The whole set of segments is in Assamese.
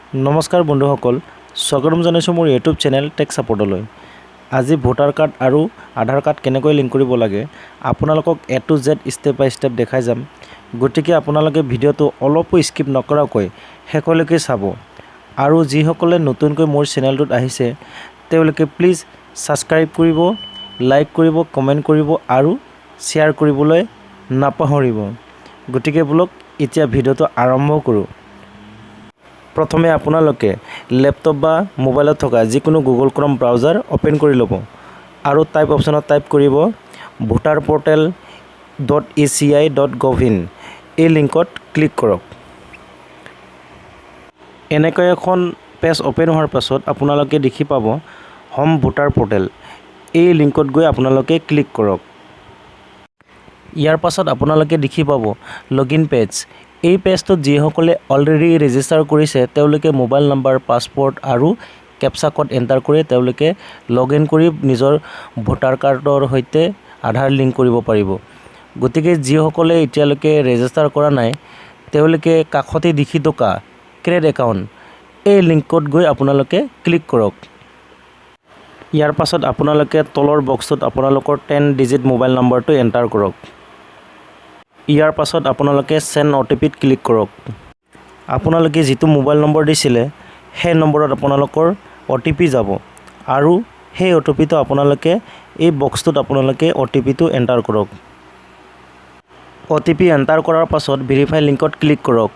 নমস্কাৰ বন্ধুসকল, স্বাগতম জনাইছোঁ মোৰ ইউটিউব চেনেল টেক সাপোৰ্টলৈ। আজি ভোটাৰ কাৰ্ড আৰু আধাৰ কাৰ্ড কেনেকৈ লিংক কৰিব লাগে আপোনালোকক A to Z step by step দেখাই যাম। গতিকে আপোনালোকে ভিডিঅ'টো অলপো স্কিপ নকৰাকৈ শেষলৈকে চাব। আৰু যিসকলে নতুনকৈ মোৰ চেনেলটোত আহিছে তেওঁলোকে প্লিজ ছাবস্ক্ৰাইব কৰিব, লাইক কৰিব, কমেণ্ট কৰিব আৰু শ্বেয়াৰ কৰিবলৈ নাপাহৰিব। গতিকে বলক এতিয়া ভিডিঅ'টো আৰম্ভ কৰোঁ। প্ৰথমে আপোনালোকে লেপটপ বা মোবাইলত থকা যিকোনো গুগল ক্ৰম ব্ৰাউজাৰ ওপেন কৰি ল'ব আৰু টাইপ অপশ্যনত টাইপ কৰিব voterportal.eci.gov.in এই লিংকত ক্লিক কৰক। এনেকৈ এখন পেজ ওপেন হোৱাৰ পাছত আপোনালোকে দেখি পাব হোম ভোটাৰ পৰ্টেল। এই লিংকত গৈ আপোনালোকে ক্লিক কৰক। ইয়াৰ পাছত আপোনালোকে দেখি পাব লগইন পেজ। এই পেজটোত যিসকলে অলৰেডি ৰেজিষ্টাৰ কৰিছে তেওঁলোকে মোবাইল নম্বৰ, পাছপৰ্ট আৰু কেপচা কোড এণ্টাৰ কৰি তেওঁলোকে লগইন কৰি নিজৰ ভোটাৰ কাৰ্ডৰ সৈতে আধাৰ লিংক কৰিব পাৰিব। গতিকে যিসকলে এতিয়ালৈকে ৰেজিষ্টাৰ কৰা নাই তেওঁলোকে কাষতে দেখি থকা ক্ৰিয়েট একাউণ্ট এই লিংকত গৈ আপোনালোকে ক্লিক কৰক। ইয়াৰ পাছত আপোনালোকে তলৰ বক্সটোত আপোনালোকৰ 10 ডিজিট মোবাইল নম্বৰটো এণ্টাৰ কৰক। ইয়াৰ পাছত আপোনালোকে চেণ্ড OTPত ক্লিক কৰক। আপোনালোকে যিটো মোবাইল নম্বৰ দিছিলে সেই নম্বৰত আপোনালোকৰ OTP যাব আৰু সেই OTPটো আপোনালোকে এই বক্সটোত আপোনালোকে OTPটো এণ্টাৰ কৰক। OTP এণ্টাৰ কৰাৰ পাছত ভেৰিফাই লিংকত ক্লিক কৰক।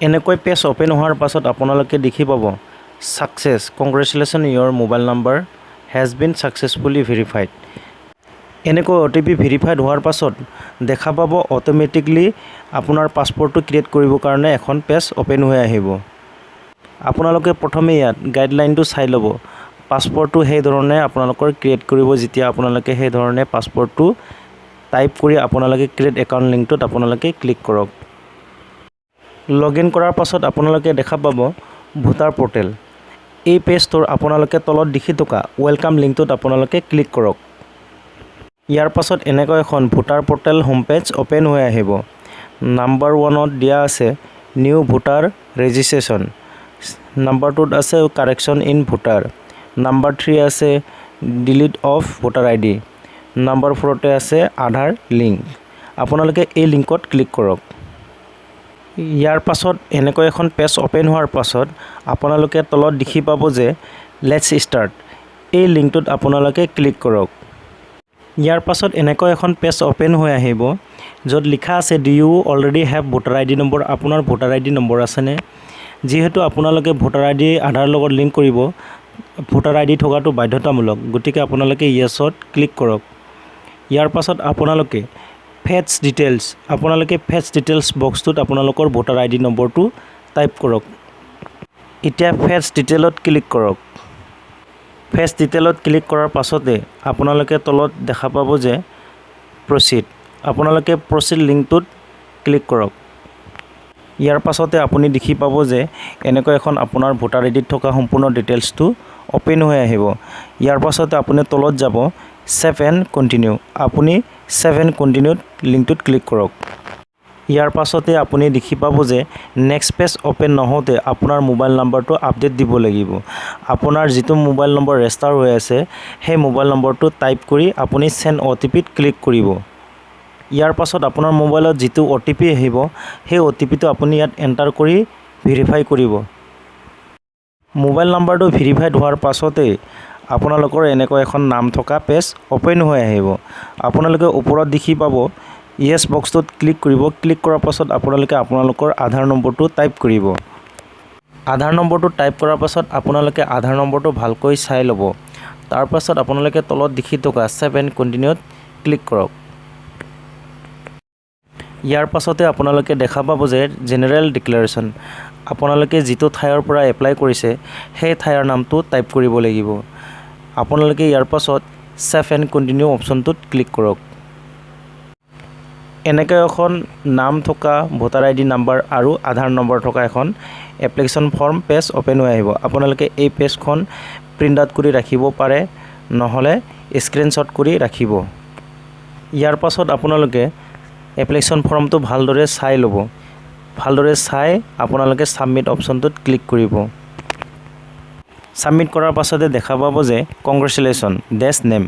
এনেকৈ পেজ ওপেন হোৱাৰ পাছত আপোনালোকে দেখি পাব success, congratulation your mobile number has been successfully verified. এনেকৈ OTP ভেৰিফাইড হোৱাৰ পাছত দেখা পাব অট'মেটিকলি আপোনাৰ পাছপৰ্টটো ক্ৰিয়েট কৰিবৰ কাৰণে এখন পেজ ওপেন হৈ আহিব। আপোনালোকে প্ৰথমে ইয়াত গাইডলাইনটো চাই ল'ব। পাছপৰ্টটো সেই ধৰণে আপোনালোকৰ ক্ৰিয়েট কৰিব। যেতিয়া আপোনালোকে সেই ধৰণে পাছপৰ্টটো টাইপ কৰি আপোনালোকে ক্ৰিয়েট একাউণ্ট লিংকটোত আপোনালোকে ক্লিক কৰক। লগইন কৰাৰ পাছত আপোনালোকে দেখা পাব ভোটাৰ পৰ্টেল। এই পেজটোৰ আপোনালোকে তলত দেখি থকা ৱেলকাম লিংকটোত আপোনালোকে ক্লিক কৰক। ইয়াৰ পাছত এনেকৈ এখন voter portal home page open হৈ আহিব। নাম্বাৰ 1ত দিয়া আছে নিউ ভোটাৰ ৰেজিষ্ট্ৰেশ্যন, নাম্বাৰ 2ত আছে কাৰেকশ্যন ইন ভোটাৰ, নাম্বাৰ 3 আছে delete of voter ID, number 4তে আছে আধাৰ লিংক। আপোনালোকে এই লিংকত ক্লিক কৰক। ইয়াৰ পাছত এনেকৈ এখন পেজ ওপেন হোৱাৰ পাছত আপোনালোকে তলত দেখি পাব যে লেটছ ষ্টাৰ্ট এই লিংকটোত আপোনালোকে ক্লিক কৰক। ইয়াৰ পাছত এনেকৈ এখন পেজ ওপেন হৈ আহিব য'ত লিখা আছে do you already have voter ID number. আপোনাৰ ভোটাৰ ID নম্বৰ আছেনে? যিহেতু আপোনালোকে ভোটাৰ ID আধাৰ লগত লিংক কৰিব, ভোটাৰ ID থকাটো বাধ্যতামূলক। গতিকে আপোনালোকে য়েছত ক্লিক কৰক। ইয়াৰ পাছত আপোনালোকে ফেটছ ডিটেইলছ বক্সটোত আপোনালোকৰ ভোটাৰ ID নম্বৰটো টাইপ কৰক। এতিয়া ফেটছ ডিটেইলত ক্লিক কৰক। ফেটছ ডিটেইলত ক্লিক কৰাৰ পাছতে আপোনালোকে তলত দেখা পাব যে প্ৰচিড। আপোনালোকে প্ৰচিড লিংকটোত ক্লিক কৰক। ইয়াৰ পাছতে আপুনি দেখি পাব যে এনেকৈ এখন আপোনাৰ ভোটাৰ IDত থকা সম্পূৰ্ণ ডিটেইলছটো ওপেন হৈ আহিব। ইয়াৰ পাছতে আপুনি তলত যাব ছেভ এণ্ড কণ্টিনিউ। আপুনি ছেভ এণ্ড কণ্টিনিউত লিংকটোত ক্লিক কৰক। ইয়াৰ পাছতে আপুনি দেখি পাব যে নেক্সট পেজ ওপেন নহওঁতে আপোনাৰ মোবাইল নম্বৰটো আপডেট দিব লাগিব। আপোনাৰ যিটো মোবাইল নম্বৰ ৰেজিষ্টাৰ হৈ আছে সেই মোবাইল নম্বৰটো টাইপ কৰি আপুনি চেণ্ড OTPত ক্লিক কৰিব। ইয়াৰ পাছত আপোনাৰ মোবাইলত যিটো OTP আহিব সেই OTPটো আপুনি ইয়াত এণ্টাৰ কৰি ভেৰিফাই কৰিব। মোবাইল নম্বৰটো ভেৰিফাইড হোৱাৰ পাছতে আপোনালোকৰ এনেকৈ এখন নাম থকা পেজ ওপেন হৈ আহিব। আপোনালোকে ওপৰত দেখি পাব য়েছ বক্সটোত ক্লিক কৰিব। ক্লিক কৰাৰ পাছত আপোনালোকে আপোনালোকৰ আধাৰ নম্বৰটো টাইপ কৰিব। আধাৰ নম্বৰটো টাইপ কৰাৰ পাছত আপোনালোকে আধাৰ নম্বৰটো ভালকৈ চাই ল'ব। তাৰ পাছত আপোনালোকে তলত দেখি থকা ছেভ এণ্ড কণ্টিনিউত ক্লিক কৰক। ইয়াৰ পাছতে আপোনালোকে দেখা পাব যে জেনেৰেল ডিক্লেৰেশ্যন। আপোনালোকে যিটো ঠাইৰ পৰা এপ্লাই কৰিছে সেই ঠাইৰ নামটো টাইপ কৰিব লাগিব। আপোনালোকে ইয়াৰ পাছত ছেভ এণ্ড কণ্টিনিউ অপশ্যনটোত ক্লিক কৰক। এনেকৈ এখন নাম থকা ভোটাৰ ID নম্বৰ আৰু আধাৰ নম্বৰ থকা এখন এপ্লিকেশ্যন ফৰ্ম পেজ ওপেন হৈ আহিব। আপোনালোকে এই পেজখন প্ৰিণ্ট আউট কৰি ৰাখিব পাৰে, নহ'লে স্ক্ৰীনশ্বট কৰি ৰাখিব। ইয়াৰ পাছত আপোনালোকে এপ্লিকেশ্যন ফৰ্মটো ভালদৰে চাই ল'ব। ভালদৰে চাই আপোনালোকে সাবমিট অপশ্যনটোত ক্লিক কৰিব। সাবমিট কৰাৰ পাছতে দেখা পাব যে কংগ্ৰেচুলেশ্যন ডেছ নেম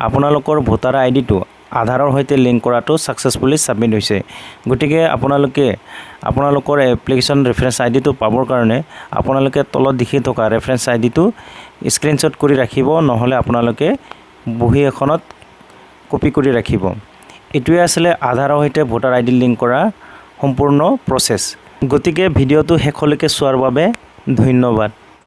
আপোনালোকৰ ভোটাৰ আইডিটো আধাৰৰ সৈতে লিংক কৰাটো সাকসেসফুলি সাবমিট হৈছে। গতিকে আপোনালোকৰ এপ্লিকেশ্যন ৰেফাৰেন্স আইডিটো পাবৰ কাৰণে আপোনালোকে তলত দেখি থকা ৰেফাৰেন্স আইডিটো স্ক্ৰীনশ্বট কৰি ৰাখিব, নহলে আপোনালোকে বহি এখনত কপি কৰি ৰাখিব। এটোৱে আসলে আধাৰৰ সৈতে ভোটাৰ আইডি লিংক কৰা সম্পূৰ্ণ প্ৰসেস। গতিকে ভিডিঅ'টো শেষলৈকে চোৱাৰ বাবে ধন্যবাদ।